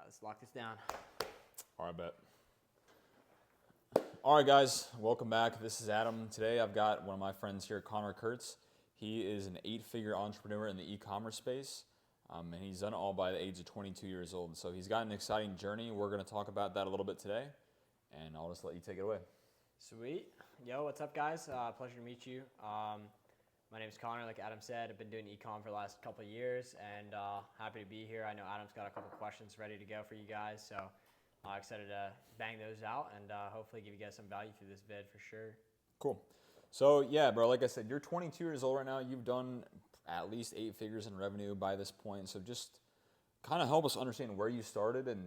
Let's lock this down. All right, bet. All right, guys, welcome back. This is Adam. Today I've got one of my friends here, Connor Kurtz. He is an 8-figure entrepreneur in the e-commerce space, and he's done it all by the age of 22 years old. So he's got an exciting journey. We're going to talk about that a little bit today, and I'll just let you take it away. Sweet. Yo, what's up, guys? Pleasure to meet you. My name's Connor, like Adam said. I've been doing e-com for the last couple of years, and happy to be here. I know Adam's got a couple questions ready to go for you guys, so excited to bang those out and hopefully give you guys some value through this vid for sure. Cool. So yeah, bro, like I said, you're 22 years old right now. You've done at least 8 figures in revenue by this point. So just kind of help us understand where you started and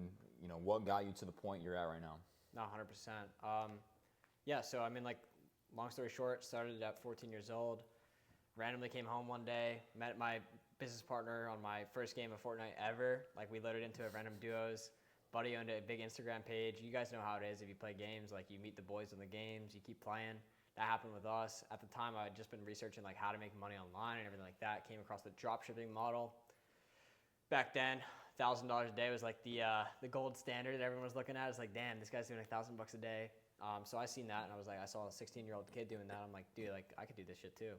what got you to the point you're at right now. No, 100%. Yeah, so I mean, like, long story short, started at 14 years old. Randomly came home one day, met my business partner on my first game of Fortnite ever. Like, we loaded into a random duos. Buddy owned a big Instagram page. You guys know how it is if you play games. Like, you meet the boys in the games, you keep playing. That happened with us. At the time, I had just been researching like how to make money online and everything like that. Came across the drop shipping model. Back then, $1,000 a day was like the gold standard that everyone was looking at. It's like, damn, this guy's doing $1,000 a day. So I seen that and I was like, I saw a 16-year-old kid doing that. I'm like, dude, like I could do this shit too.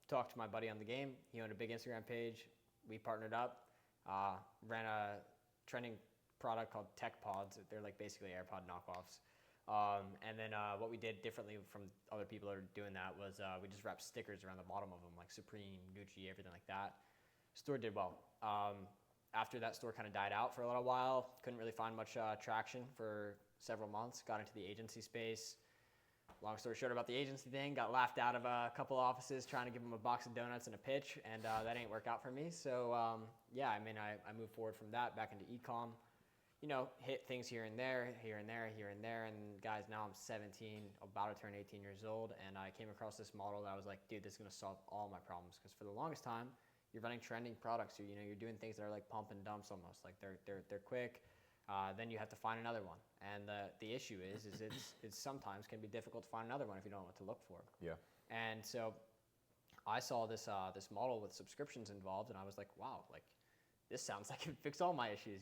Talked to my buddy on the game. He owned a big Instagram page. We partnered up, ran a trending product called Tech Pods. They're like basically AirPod knockoffs. And then what we did differently from other people that are doing that was we just wrapped stickers around the bottom of them, like Supreme, Gucci, everything like that. Store did well. After that store kind of died out for a little while, couldn't really find much traction for several months, got into the agency space. Long story short about the agency thing, got laughed out of a couple offices trying to give them a box of donuts and a pitch, and that ain't work out for me. So yeah, I mean, I moved forward from that back into e-com. Hit things here and there, and guys, now I'm 17, about to turn 18 years old, and I came across this model that I was like, dude, this is gonna solve all my problems, because for the longest time, you're running trending products, you're doing things that are like pump and dumps almost, like they're quick, then you have to find another one, and the issue is it's sometimes can be difficult to find another one if you don't know what to look for. Yeah. And so I saw this model with subscriptions involved, and I was like, wow, like this sounds like it would fix all my issues,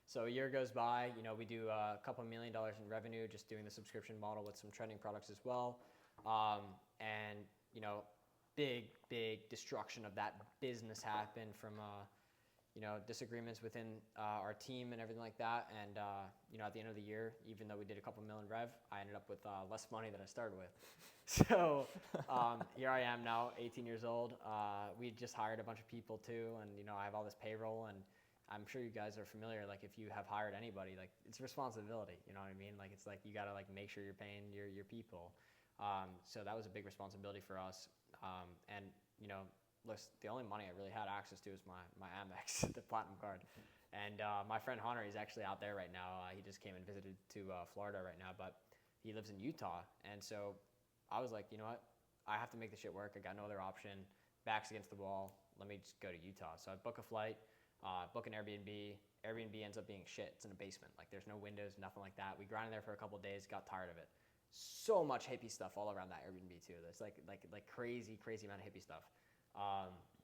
So a year goes by, we do a couple $1 million in revenue just doing the subscription model with some trending products as well. And, big destruction of that business happened from, disagreements within our team and everything like that. And, at the end of the year, even though we did a couple million rev, I ended up with less money than I started with. So here I am now, 18 years old. We just hired a bunch of people too. And, I have all this payroll, and I'm sure you guys are familiar, like if you have hired anybody, like it's a responsibility, you know what I mean? Like it's like you gotta like make sure you're paying your people. So that was a big responsibility for us. And look, the only money I really had access to is my Amex, the Platinum card. And my friend Hunter, he's actually out there right now. He just came and visited to Florida right now, but he lives in Utah. And so I was like, you know what? I have to make this shit work. I got no other option. Back's against the wall. Let me just go to Utah. So I book a flight. Book an Airbnb. Airbnb ends up being shit. It's in a basement. Like there's no windows, nothing like that. We grinded there for a couple of days, got tired of it. So much hippie stuff all around that Airbnb too. There's like crazy amount of hippie stuff.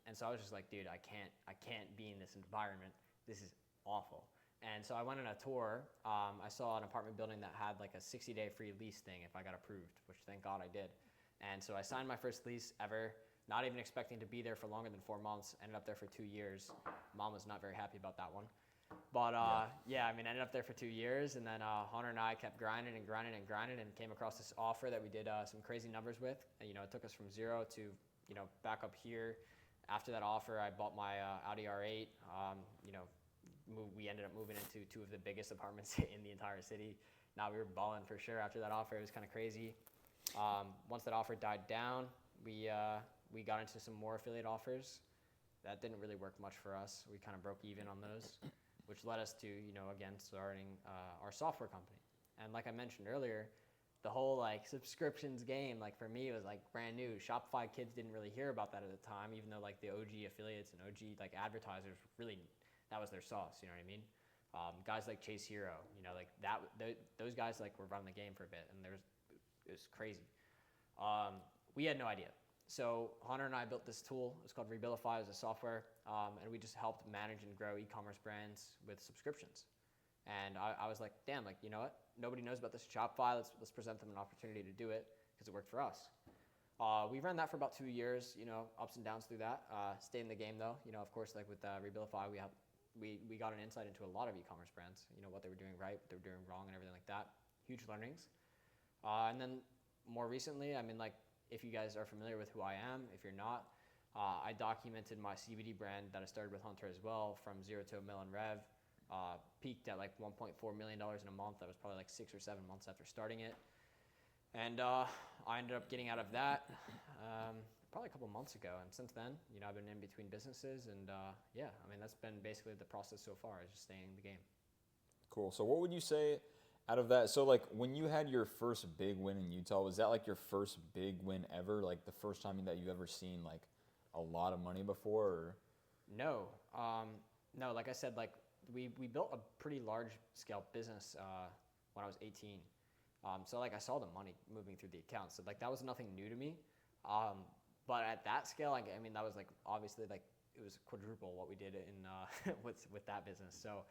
And so I was just like, dude, I can't be in this environment. This is awful. And so I went on a tour. I saw an apartment building that had like a 60-day free lease thing if I got approved, which thank God I did. And so I signed my first lease ever. Not even expecting to be there for longer than 4 months. Ended up there for 2 years. Mom was not very happy about that one. But ended up there for 2 years. And then Hunter and I kept grinding and came across this offer that we did some crazy numbers with. And, it took us from zero to, back up here. After that offer, I bought my Audi R8. We ended up moving into 2 of the biggest apartments in the entire city. Now we were balling for sure after that offer. It was kind of crazy. Once that offer died down, we got into some more affiliate offers. That didn't really work much for us. We kind of broke even on those, which led us to, again, starting our software company. And like I mentioned earlier, the whole like subscriptions game, like for me, it was like brand new. Shopify kids didn't really hear about that at the time, even though like the OG affiliates and OG like advertisers really, that was their sauce, you know what I mean? Guys like Chase Hero, like those guys like were running the game for a bit, and it was crazy. We had no idea. So Hunter and I built this tool. It's called Rebuildify. It's a software. and we just helped manage and grow e-commerce brands with subscriptions. And I was like, damn, like, you know what? Nobody knows about this Shopify. Let's present them an opportunity to do it because it worked for us. We ran that for about 2 years, ups and downs through that. Stayed in the game though. Of course, like with Rebuildify, we got an insight into a lot of e-commerce brands, what they were doing right, what they were doing wrong, and everything like that. Huge learnings. And then more recently, I mean, like, if you guys are familiar with who I am, if you're not, I documented my CBD brand that I started with Hunter as well from 0 to a million rev. Peaked at like $1.4 million in a month. That was probably like 6 or 7 months after starting it. And I ended up getting out of that probably a couple months ago. And since then, I've been in between businesses. And yeah, I mean, that's been basically the process so far, is just staying in the game. Cool. So what would you say out of that? So like when you had your first big win in Utah, was that like your first big win ever? Like the first time that you've ever seen like a lot of money before? Or? No. No, like I said, like we built a pretty large scale business when I was 18. So like I saw the money moving through the account. So like that was nothing new to me. But at that scale, like, I mean, that was like obviously like it was quadruple what we did in with that business. So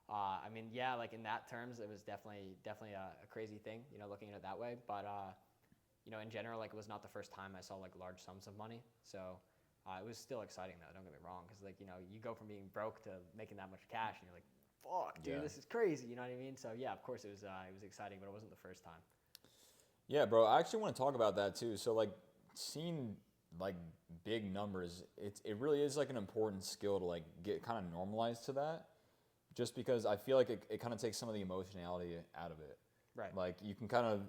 I mean, yeah, like in that terms, it was definitely a crazy thing, looking at it that way. But in general, like it was not the first time I saw like large sums of money. So it was still exciting though. Don't get me wrong, because like you go from being broke to making that much cash, and you're like, fuck, dude, this is crazy. You know what I mean? So yeah, of course it was exciting, but it wasn't the first time. Yeah, bro. I actually want to talk about that too. So like seeing like big numbers, it really is like an important skill to like get kind of normalized to that. Just because I feel like it kind of takes some of the emotionality out of it. Right. Like you can kind of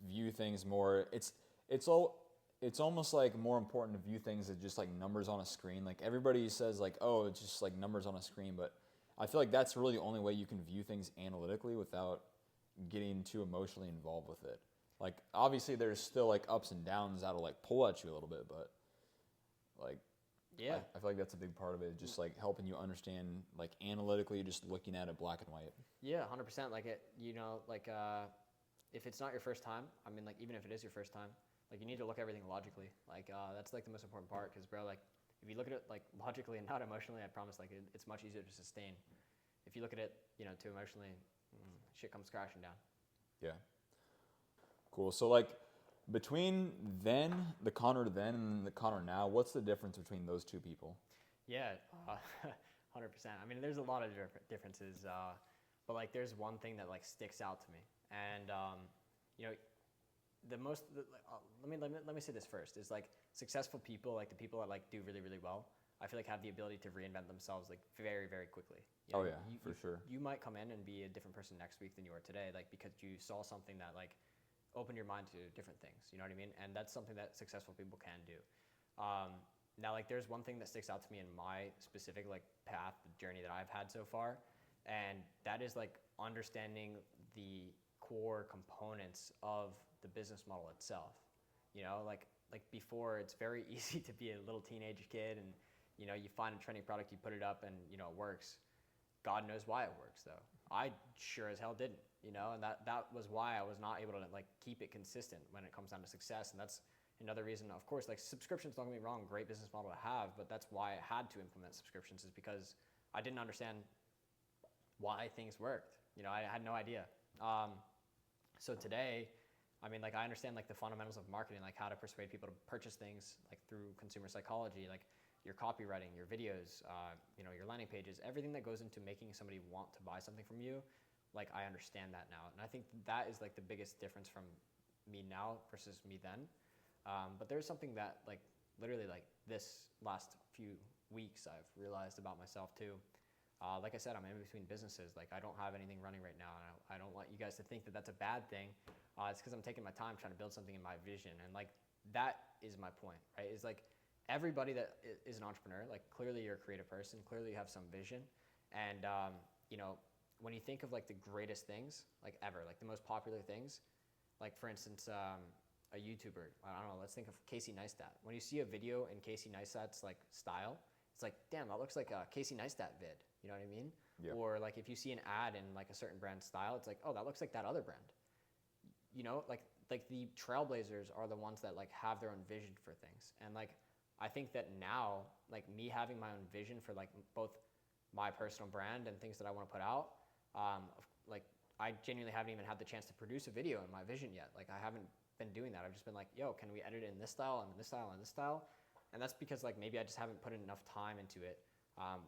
view things more. It's almost like more important to view things as just like numbers on a screen. Like everybody says like, oh, it's just like numbers on a screen, but I feel like that's really the only way you can view things analytically without getting too emotionally involved with it. Like obviously there's still like ups and downs that'll like pull at you a little bit, but like yeah, I feel like that's a big part of it, just like helping you understand like analytically, just looking at it black and white. Yeah, 100%. Like it, if it's not your first time, I mean, like even if it is your first time, like you need to look at everything logically. Like that's like the most important part, because bro, like if you look at it like logically and not emotionally, I promise, like it's much easier to sustain. If you look at it, too emotionally, shit comes crashing down. Yeah. Cool. So like between the Connor then and the Connor now, what's the difference between those two people? Yeah, 100%. I mean, there's a lot of differences, but like there's one thing that like sticks out to me, and let me say this first, is like successful people, like the people that like do really, really well, I feel like have the ability to reinvent themselves like very, very quickly. For sure. You might come in and be a different person next week than you are today, like because you saw something that like opened your mind to different things. You know what I mean? And that's something that successful people can do. Now, like there's one thing that sticks out to me in my specific like path, the journey that I've had so far, and that is like understanding the core components of the business model itself. Like before, it's very easy to be a little teenage kid and you find a trending product, you put it up, and it works. God knows why it works though. I sure as hell didn't, and that was why I was not able to like keep it consistent when it comes down to success. And that's another reason, of course, like subscriptions, don't get me wrong, great business model to have, but that's why I had to implement subscriptions, is because I didn't understand why things worked. I had no idea. So today, I mean, like I understand like the fundamentals of marketing, like how to persuade people to purchase things like through consumer psychology, like your copywriting, your videos, your landing pages, everything that goes into making somebody want to buy something from you. Like I understand that now, and I think that is like the biggest difference from me now versus me then. But there's something that like literally like this last few weeks I've realized about myself too. Like I said, I'm in between businesses. Like I don't have anything running right now, and I don't want you guys to think that that's a bad thing. It's because I'm taking my time trying to build something in my vision, and like that is my point, right? Is like everybody that is an entrepreneur, like clearly you're a creative person, clearly you have some vision, and when you think of like the greatest things like ever, like the most popular things, like for instance, a YouTuber, I don't know, let's think of Casey Neistat. When you see a video in Casey Neistat's like style, it's like, damn, that looks like a Casey Neistat vid. You know what I mean? Yeah. Or like if you see an ad in like a certain brand style, it's like, oh, that looks like that other brand. Like the trailblazers are the ones that like have their own vision for things. And like I think that now, like me having my own vision for like both my personal brand and things that I want to put out, like I genuinely haven't even had the chance to produce a video in my vision yet. Like I haven't been doing that. I've just been like, yo, can we edit it in this style and this style and this style? And that's because like maybe I just haven't put enough time into it.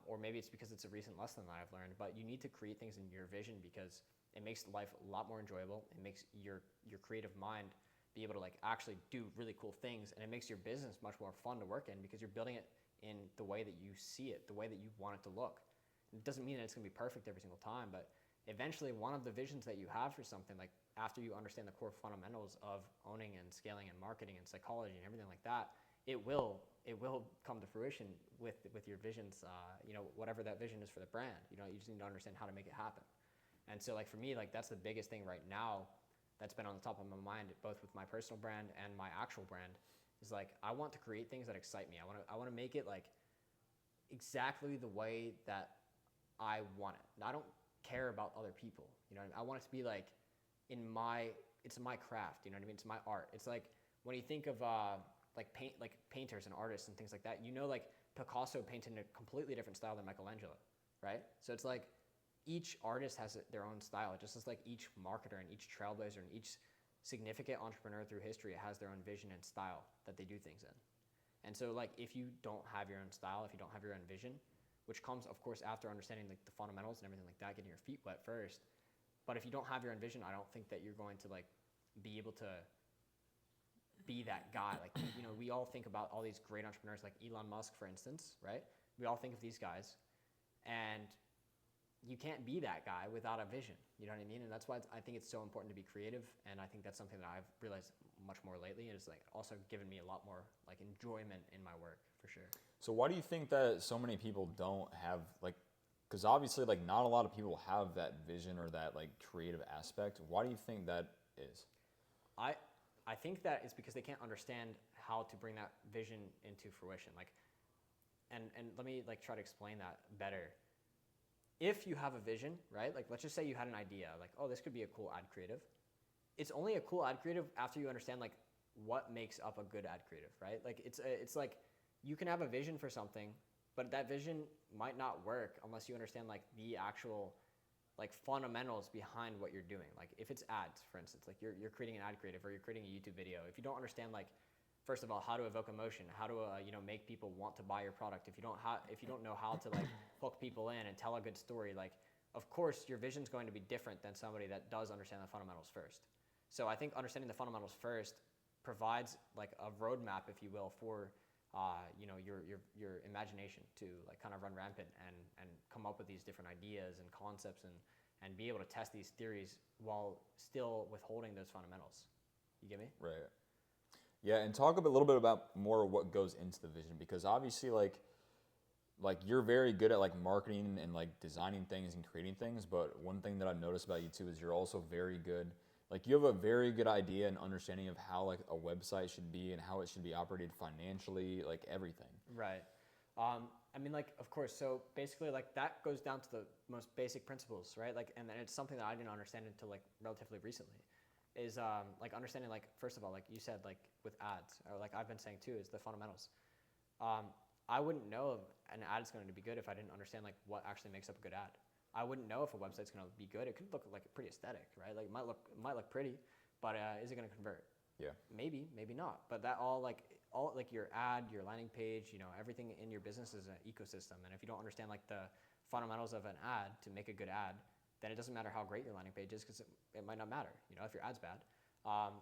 Or maybe it's because it's a recent lesson that I've learned. But you need to create things in your vision because it makes life a lot more enjoyable. It makes your creative mind be able to like actually do really cool things, and it makes your business much more fun to work in because you're building it in the way that you see it, the way that you want it to look. It doesn't mean that it's going to be perfect every single time, but eventually one of the visions that you have for something, like after you understand the core fundamentals of owning and scaling and marketing and psychology and everything like that, it will come to fruition with your visions, whatever that vision is for the brand. You just need to understand how to make it happen. And so like for me, like that's the biggest thing right now that's been on the top of my mind, both with my personal brand and my actual brand, is like I want to create things that excite me. I want to make it like exactly the way that I want it. And I don't care about other people. I want it to be like it's my craft. You know what I mean? It's my art. It's like when you think of like painters and artists and things like that. Like Picasso painted in a completely different style than Michelangelo, right? So it's like each artist has their own style, just as like each marketer and each trailblazer and each significant entrepreneur through history has their own vision and style that they do things in. And so like if you don't have your own style, if you don't have your own vision, which comes of course after understanding like the fundamentals and everything like that, getting your feet wet first. But if you don't have your own vision, I don't think that you're going to like be able to be that guy. Like, we all think about all these great entrepreneurs like Elon Musk, for instance, right? We all think of these guys, and you can't be that guy without a vision. You know what I mean? And that's why I think it's so important to be creative. And I think that's something that I've realized much more lately. And it's like also given me a lot more like enjoyment in my work for sure. So why do you think that so many people don't have like, because obviously like not a lot of people have that vision or that like creative aspect. Why do you think that is? I think that it's because they can't understand how to bring that vision into fruition. Like, and let me like try to explain that better. If you have a vision, right? Like, let's just say you had an idea, like, oh, this could be a cool ad creative. It's only a cool ad creative after you understand like what makes up a good ad creative, right? Like, it's like you can have a vision for something, but that vision might not work unless you understand like the actual like fundamentals behind what you're doing. Like if it's ads, for instance, like you're creating an ad creative or you're creating a YouTube video. If you don't understand like, first of all, how to evoke emotion, how to make people want to buy your product. If you don't know how to like hook people in and tell a good story, like of course your vision's going to be different than somebody that does understand the fundamentals first. So I think understanding the fundamentals first provides like a roadmap, if you will, for your imagination to like kind of run rampant and come up with these different ideas and concepts and be able to test these theories while still withholding those fundamentals. You get me? Right. Yeah, and talk a little bit about more what goes into the vision, because obviously like you're very good at like marketing and like designing things and creating things, but one thing that I've noticed about you too is you're also very good. Like you have a very good idea and understanding of how like a website should be and how it should be operated financially, like everything. Right. I mean, like, of course, so basically, like, that goes down to the most basic principles, right? Like, and it's something that I didn't understand until, like, relatively recently, is, like, understanding, like, first of all, like you said, like, with ads, or like I've been saying, too, is the fundamentals. I wouldn't know if an ad is going to be good if I didn't understand, like, what actually makes up a good ad. I wouldn't know if a website's going to be good. It could look, like, pretty aesthetic, right? Like, it might look pretty, but is it going to convert? Yeah. Maybe not. But that all your ad, your landing page, everything in your business is an ecosystem. And if you don't understand like the fundamentals of an ad to make a good ad, then it doesn't matter how great your landing page is because it might not matter, if your ad's bad.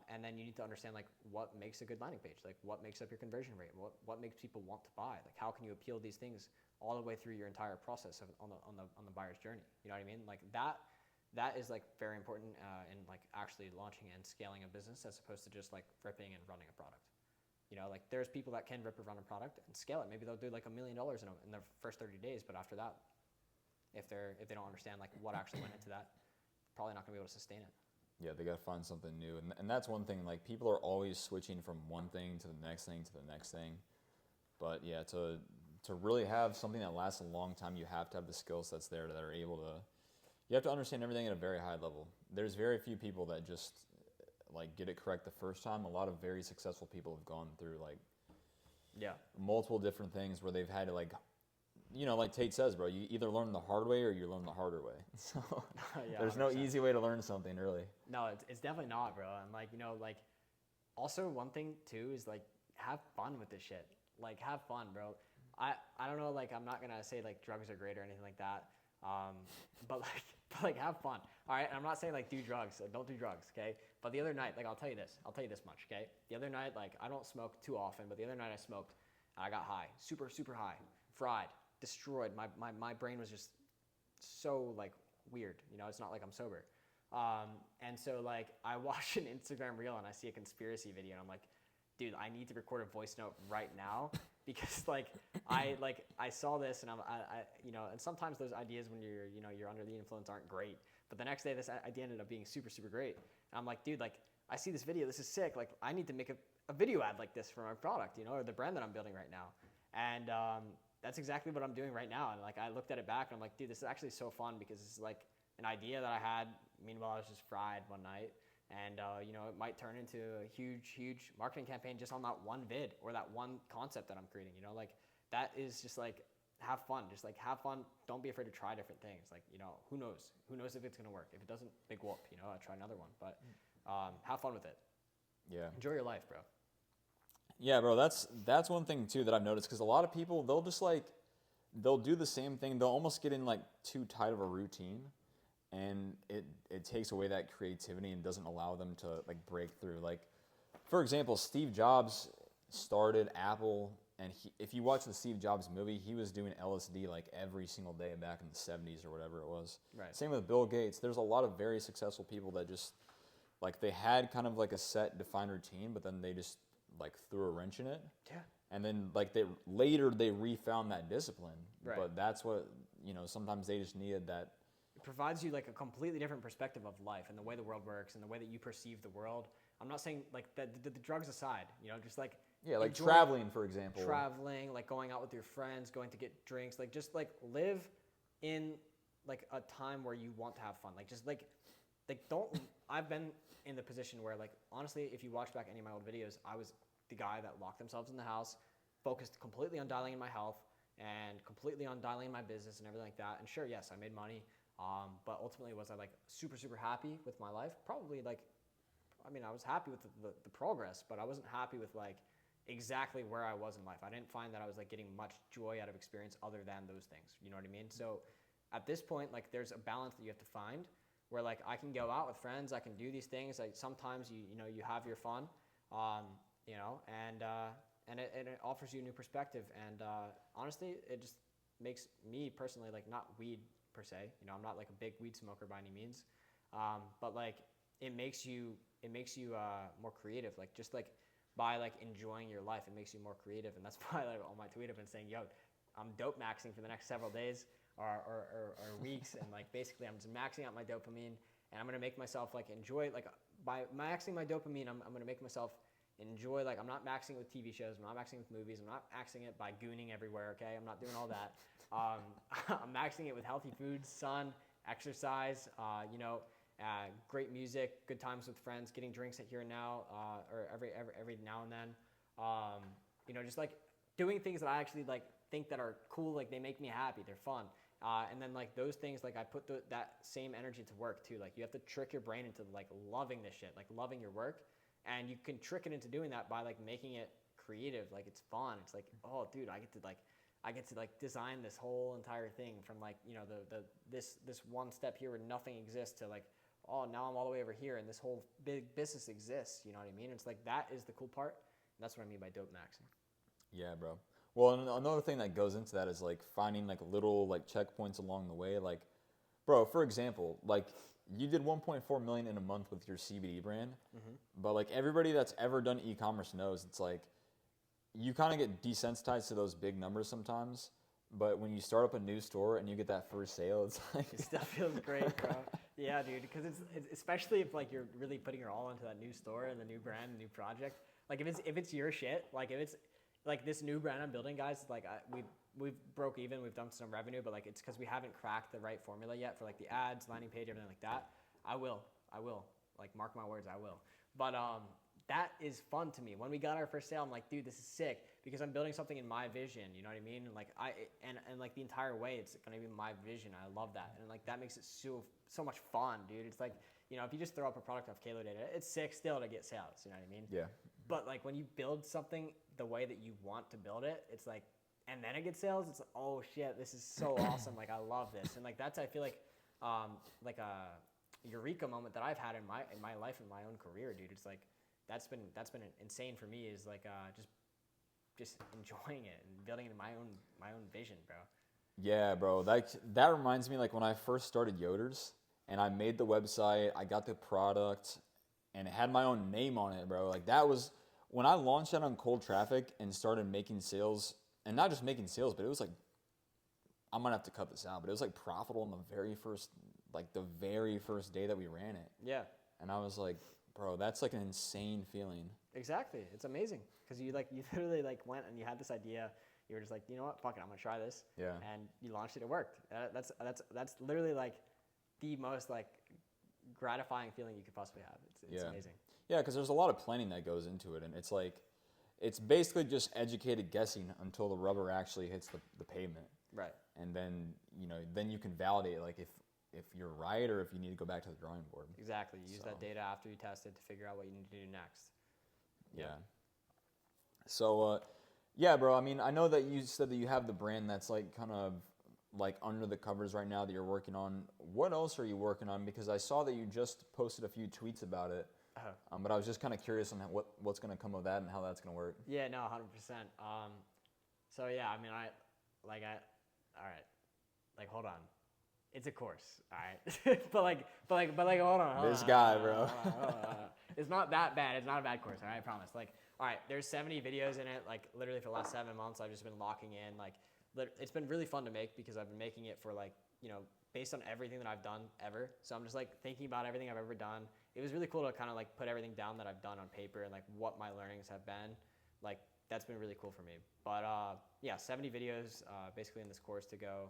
And then you need to understand like what makes a good landing page, like what makes up your conversion rate, what makes people want to buy, like how can you appeal these things all the way through your entire process on the buyer's journey. You know what I mean? Like that is like very important in like actually launching and scaling a business as opposed to just like ripping and running a product. Like there's people that can rip and run a product and scale it. Maybe they'll do like $1 million in their first 30 days, but after that, if they don't understand like what actually went into that, probably not gonna be able to sustain it. Yeah, they gotta find something new, and that's one thing. Like people are always switching from one thing to the next thing to the next thing. But yeah, to really have something that lasts a long time, you have to have the skill sets there that are able to. You have to understand everything at a very high level. There's very few people that just like get it correct the first time. A lot of very successful people have gone through like Yeah. multiple different things where they've had to like, like Tate says, bro, you either learn the hard way or you learn the harder way. So Yeah, there's no 100%. easy way to learn something, really. No, it's definitely not, bro. And like, like also one thing too is like have fun with this shit. Like have fun, bro. I don't know, like I'm not gonna say like drugs are great or anything like that. But like have fun. All right. And I'm not saying like do drugs. So don't do drugs, okay? But the other night, like I'll tell you this much, okay? The other night, like I don't smoke too often, but the other night I smoked and I got high, super super high, fried, destroyed. My brain was just so like weird. It's not like I'm sober. And so like I watch an Instagram reel and I see a conspiracy video and I'm like, dude, I need to record a voice note right now because like I saw this and I and sometimes those ideas when you're under the influence aren't great, but the next day this idea ended up being super super great. And I'm like, dude, like I see this video, this is sick. Like I need to make a video ad like this for my product, or the brand that I'm building right now. And that's exactly what I'm doing right now. And like I looked at it back and I'm like, dude, this is actually so fun because this is like an idea that I had. Meanwhile, I was just fried one night. And, it might turn into a huge, huge marketing campaign just on that one vid or that one concept that I'm creating, like that is just like, have fun. Just like have fun. Don't be afraid to try different things. Like, who knows? Who knows if it's going to work? If it doesn't, big whoop, I'll try another one. But have fun with it. Yeah. Enjoy your life, bro. Yeah, bro, that's one thing too that I've noticed because a lot of people they'll do the same thing. They'll almost get in like too tight of a routine, and it takes away that creativity and doesn't allow them to like break through. Like, for example, Steve Jobs started Apple, and if you watch the Steve Jobs movie, he was doing LSD like every single day back in the 70s or whatever it was. Right. Same with Bill Gates. There's a lot of very successful people that just like they had kind of like a set defined routine, but then they just like threw a wrench in it. Yeah. And then like they refound that discipline. Right. But that's what, sometimes they just needed that. It provides you like a completely different perspective of life and the way the world works and the way that you perceive the world. I'm not saying like the drugs aside, just like like traveling, for example. Traveling, like going out with your friends, going to get drinks, like just like live in like a time where you want to have fun. Like just like don't. I've been in the position where like honestly, if you watch back any of my old videos, I was the guy that locked themselves in the house, focused completely on dialing in my health and completely on dialing in my business and everything like that. And sure, yes, I made money. But ultimately, was I like super, super happy with my life? Probably like, I was happy with the progress, but I wasn't happy with like exactly where I was in life. I didn't find that I was like getting much joy out of experience other than those things. You know what I mean? So at this point, like there's a balance that you have to find where like I can go out with friends, I can do these things. Like sometimes you have your fun, and it offers you a new perspective. And honestly, it just makes me personally like not weed per se. I'm not like a big weed smoker by any means, but like it makes you more creative. Like just like by like enjoying your life, it makes you more creative. And that's why like on my tweet I've been saying, yo, I'm dope maxing for the next several days or weeks, and like basically I'm just maxing out my dopamine, and I'm gonna make myself like enjoy like by maxing my dopamine. I'm gonna make myself enjoy, like I'm not maxing it with TV shows, I'm not maxing it with movies, I'm not maxing it by gooning everywhere, okay? I'm not doing all that. I'm maxing it with healthy foods, sun, exercise, great music, good times with friends, getting drinks at here and now, or every now and then. Just like doing things that I actually like think that are cool, like they make me happy, they're fun. And then like those things, like I put that same energy to work too. Like you have to trick your brain into like loving this shit, like loving your work. And you can trick it into doing that by like making it creative. Like it's fun. It's like, oh dude, I get to design this whole entire thing from like, this one step here where nothing exists to like, oh, now I'm all the way over here and this whole big business exists. You know what I mean? It's like, that is the cool part. And that's what I mean by dope maxing. Yeah, bro. Well, and another thing that goes into that is like finding like little like checkpoints along the way. Like, bro, for example, like you did 1.4 million in a month with your CBD brand, but like everybody that's ever done e-commerce knows it's like you kind of get desensitized to those big numbers sometimes. But when you start up a new store and you get that first sale, it's like it still feels great, bro. Yeah, dude, because it's especially if like you're really putting your all into that new store and the new brand, the new project. Like if it's your shit, like if it's like this new brand I'm building, guys, like we've broke even, we've done some revenue, but like it's because we haven't cracked the right formula yet for like the ads, landing page, everything like that. I will, like mark my words, I will. But that is fun to me. When we got our first sale, I'm like, dude, this is sick because I'm building something in my vision. You know what I mean? And like and like the entire way, it's gonna be my vision. I love that, and like that makes it so much fun, dude. It's like, you know, if you just throw up a product off Kalo data, it's sick still to get sales. You know what I mean? Yeah. But like when you build something the way that you want to build it, it's like, and then it gets sales. It's like, oh shit, this is so awesome. Like I love this, and like that's, I feel like a eureka moment that I've had in my life and my own career, dude. It's like that's been insane for me. Is like just enjoying it and building it in my own vision, bro. Yeah, bro. That reminds me, like when I first started Yoders and I made the website, I got the product, and it had my own name on it, bro. Like that was when I launched that on cold traffic and started making sales, and not just making sales, but it was like, I might have to cut this out, but it was like profitable in the very first day that we ran it. Yeah. And I was like, bro, that's like an insane feeling. Exactly. It's amazing because you literally like went and you had this idea. You were just like, you know what, fuck it, I'm gonna try this. Yeah. And you launched it. It worked. That's literally like the most like gratifying feeling you could possibly have. It's amazing. Yeah, because there's a lot of planning that goes into it, and it's like, it's basically just educated guessing until the rubber actually hits the pavement. Right. And then, you know, then you can validate like if you're right or if you need to go back to the drawing board. Exactly. You use that data after you test it to figure out what you need to do next. Yeah. So, yeah, bro. I mean, I know that you said that you have the brand that's like kind of like under the covers right now that you're working on. What else are you working on? Because I saw that you just posted a few tweets about it. But I was just kind of curious on what's going to come of that and how that's going to work. Yeah, no, 100%. So yeah, I mean, all right, like hold on, it's a course, all right, but like, hold on. This guy, bro. Hold on. It's not that bad. It's not a bad course, all right, I promise. Like, all right, there's 70 videos in it. Like, literally for the last 7 months, I've just been locking in. Like, it's been really fun to make because I've been making it for like, you know, based on everything that I've done ever. So I'm just like thinking about everything I've ever done. It was really cool to kind of like put everything down that I've done on paper and like what my learnings have been. Like that's been really cool for me. But yeah, 70 videos basically in this course to go,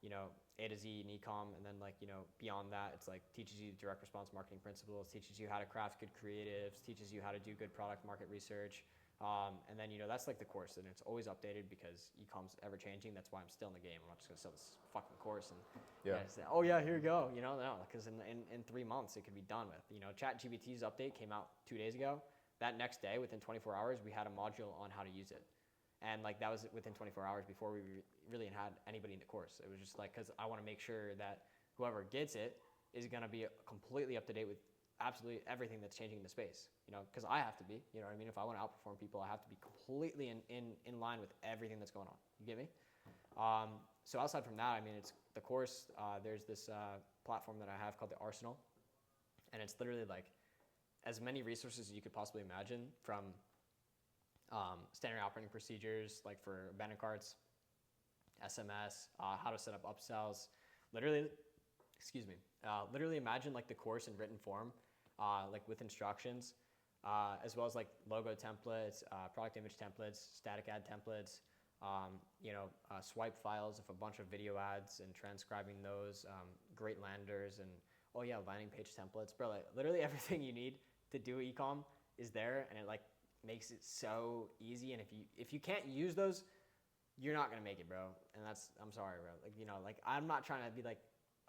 you know, A to Z in e-com, and then like, you know, beyond that, it's like teaches you direct response marketing principles, teaches you how to craft good creatives, teaches you how to do good product market research. And then, you know, that's like the course, and it's always updated because e-com's ever changing. That's why I'm still in the game. I'm not just gonna sell this fucking course and say, oh yeah, here you go. You know, no, because in 3 months it could be done with. You know, ChatGPT's update came out 2 days ago. That next day, within 24 hours, we had a module on how to use it. And like that was within 24 hours before we really had anybody in the course. It was just like, because I want to make sure that whoever gets it is gonna be completely up to date with absolutely everything that's changing in the space, you know, because I have to be, you know what I mean? If I want to outperform people, I have to be completely in line with everything that's going on. You get me? So outside from that, I mean, it's the course. There's this platform that I have called the Arsenal, and it's literally like as many resources as you could possibly imagine, from standard operating procedures, like for abandoned carts, SMS, how to set up upsells, literally imagine like the course in written form, like with instructions, as well as like logo templates, product image templates, static ad templates, swipe files of a bunch of video ads and transcribing those, great landers, and landing page templates, bro. Like literally everything you need to do e-com is there, and it like makes it so easy. And if you can't use those, you're not gonna make it, bro. And I'm sorry, bro. Like, you know, like I'm not trying to be like,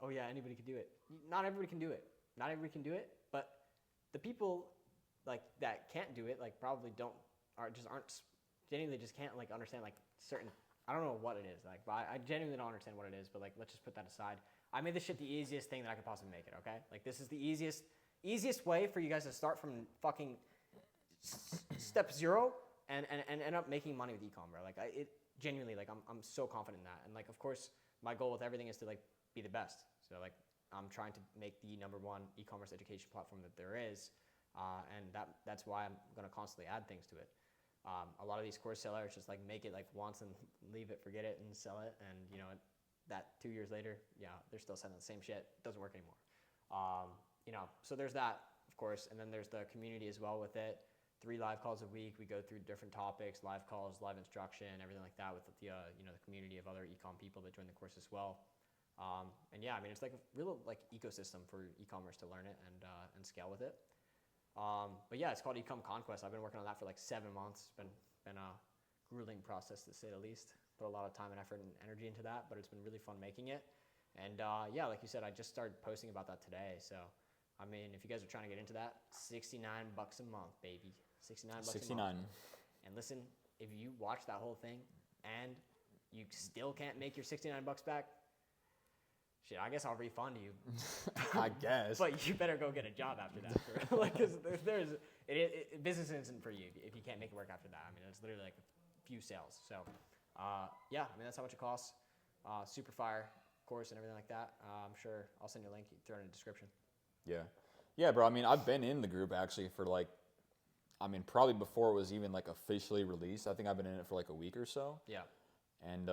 oh yeah, anybody can do it. Not everybody can do it. Not everybody can do it, but the people like that can't do it, like probably aren't genuinely just can't like understand like certain, I don't know what it is, like, but I genuinely don't understand what it is, but like, let's just put that aside. I made this shit the easiest thing that I could possibly make it, okay? Like, this is the easiest way for you guys to start from fucking step zero and end up making money with e-com, bro. Like, it genuinely, like, I'm so confident in that. And like, of course, my goal with everything is to like be the best. So like, I'm trying to make the #1 e-commerce education platform that there is, and that's why I'm going to constantly add things to it. A lot of these course sellers just like make it like once and leave it, forget it, and sell it, and you know that 2 years later, yeah, they're still selling the same shit. It doesn't work anymore. So there's that, of course, and then there's the community as well with it. 3 live calls a week. We go through different topics, live calls, live instruction, everything like that with the the community of other e-com people that join the course as well. And yeah, I mean, it's like a real like ecosystem for e-commerce to learn it and scale with it. But yeah, it's called Ecom Conquest. I've been working on that for like 7 months. It's been a grueling process to say the least. Put a lot of time and effort and energy into that, but it's been really fun making it. And yeah, like you said, I just started posting about that today. So, I mean, if you guys are trying to get into that, $69 a month, baby. $69 a month. And listen, if you watch that whole thing and you still can't make your $69 bucks back, shit, I guess I'll refund you. I guess. But you better go get a job after that. Like, cause business isn't for you if you can't make it work after that. I mean, it's literally like a few sales. So, yeah, I mean, that's how much it costs. Super fire course and everything like that. I'm sure I'll send you a link. You can throw it in the description. Yeah. Yeah, bro. I mean, I've been in the group actually for like, I mean, probably before it was even like officially released. I think I've been in it for like a week or so. Yeah. And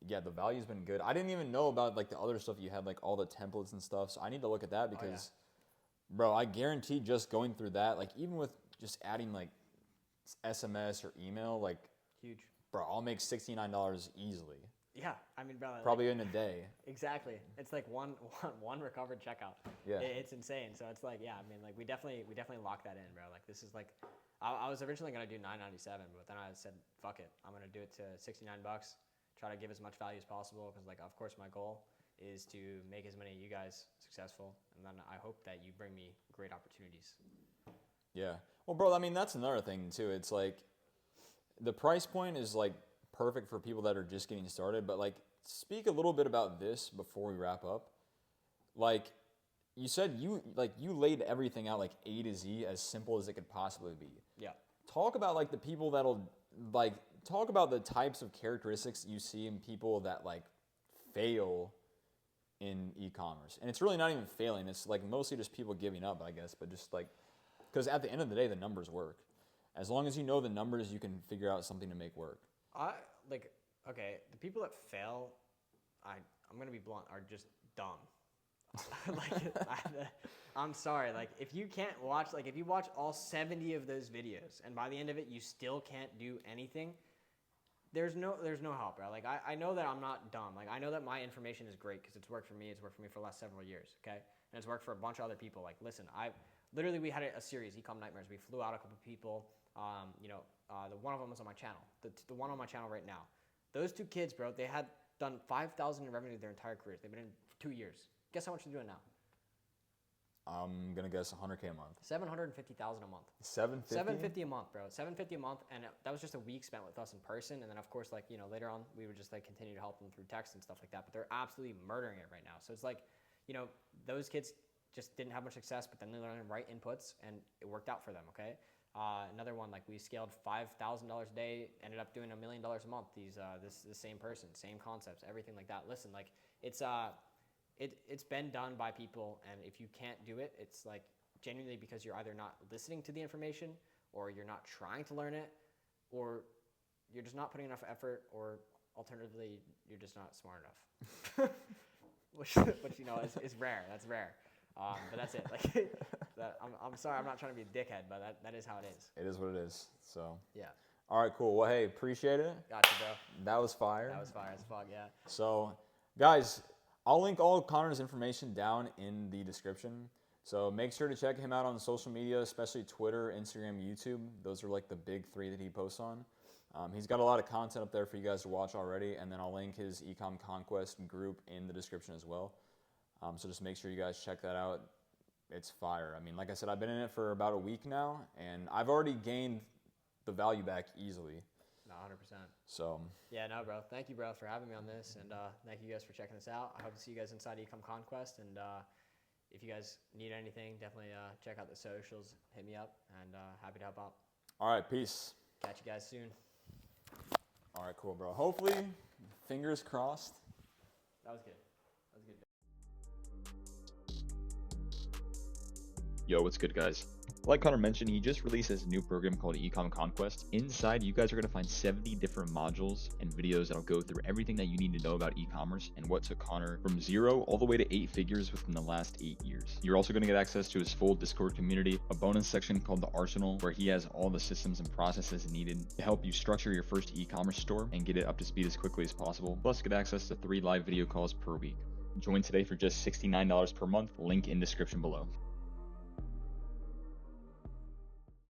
yeah, the value's been good. I didn't even know about like the other stuff you had, like all the templates and stuff. So I need to look at that because, bro, I guarantee just going through that, like even with just adding like SMS or email, like huge. Bro, I'll make $69 easily. Yeah, I mean, bro. Probably in a day. Exactly. It's like one recovered checkout. Yeah. It's insane. So it's like, yeah, I mean, like we definitely lock that in, bro. Like this is like, I was originally gonna do $9.97, but then I said, fuck it, I'm gonna do it to $69. Try to give as much value as possible because, like, of course, my goal is to make as many of you guys successful, and then I hope that you bring me great opportunities. Yeah. Well, bro, I mean, that's another thing too. It's like the price point is like perfect for people that are just getting started, but like speak a little bit about this before we wrap up. Like you said, you laid everything out like A to Z as simple as it could possibly be. Yeah. Talk about like the people that'll like talk about the types of characteristics you see in people that like fail in e-commerce. And it's really not even failing. It's like mostly just people giving up, I guess, but just like, because at the end of the day, the numbers work. As long as you know the numbers, you can figure out something to make work. Okay, the people that fail, I'm gonna be blunt, are just dumb. I'm sorry. Like, if you can't watch, like, if you watch all 70 of those videos, and by the end of it, you still can't do anything, there's no help, bro. Like, I know that I'm not dumb. Like, I know that my information is great because it's worked for me. It's worked for me for the last several years, okay? And it's worked for a bunch of other people. Like, listen, we had a series, Ecom Nightmares. We flew out a couple people. The one of them was on my channel. The one on my channel right now. Those two kids, bro, they had done $5,000 in revenue their entire careers. They've been in for 2 years. Guess how much they're doing now? I'm gonna guess $100K a month. $750,000 a month. $750 a month, bro. $750 a month, and that was just a week spent with us in person. And then, of course, like, you know, later on, we would just like continue to help them through text and stuff like that. But they're absolutely murdering it right now. So it's like, you know, those kids just didn't have much success, but then they learned the right inputs, and it worked out for them. Okay. Another one, like we scaled $5,000 a day, ended up doing $1 million a month. This same person, same concepts, everything like that. Listen, like it's been done by people, and if you can't do it, it's like genuinely because you're either not listening to the information, or you're not trying to learn it, or you're just not putting enough effort, or alternatively, you're just not smart enough. which you know is rare. That's rare. But that's it. Like, I'm sorry, I'm not trying to be a dickhead, but that is how it is. It is what it is. So yeah. All right, cool. Well, hey, appreciate it. Gotcha, bro. That was fire. That was fire as fuck. Yeah. So, guys, I'll link all of Connor's information down in the description. So make sure to check him out on social media, especially Twitter, Instagram, YouTube. Those are like the big 3 that he posts on. He's got a lot of content up there for you guys to watch already, and then I'll link his Ecom Conquest group in the description as well. So just make sure you guys check that out. It's fire. I mean, like I said, I've been in it for about a week now, and I've already gained the value back easily. No, 100%. So. Yeah, no, bro. Thank you, bro, for having me on this, and thank you guys for checking this out. I hope to see you guys inside Ecom Conquest, and if you guys need anything, definitely check out the socials. Hit me up, and happy to help out. All right, peace. Catch you guys soon. All right, cool, bro. Hopefully, fingers crossed. That was good. That was good. Yo, what's good, guys? Like Connor mentioned, he just released this new program called Ecom Conquest. Inside, you guys are going to find 70 different modules and videos that'll go through everything that you need to know about e-commerce and what took Connor from 0 all the way to 8 figures within the last 8 years. You're also going to get access to his full Discord community, a bonus section called the Arsenal, where he has all the systems and processes needed to help you structure your first e-commerce store and get it up to speed as quickly as possible. Plus, get access to 3 live video calls per week. Join today for just $69 per month, link in description below.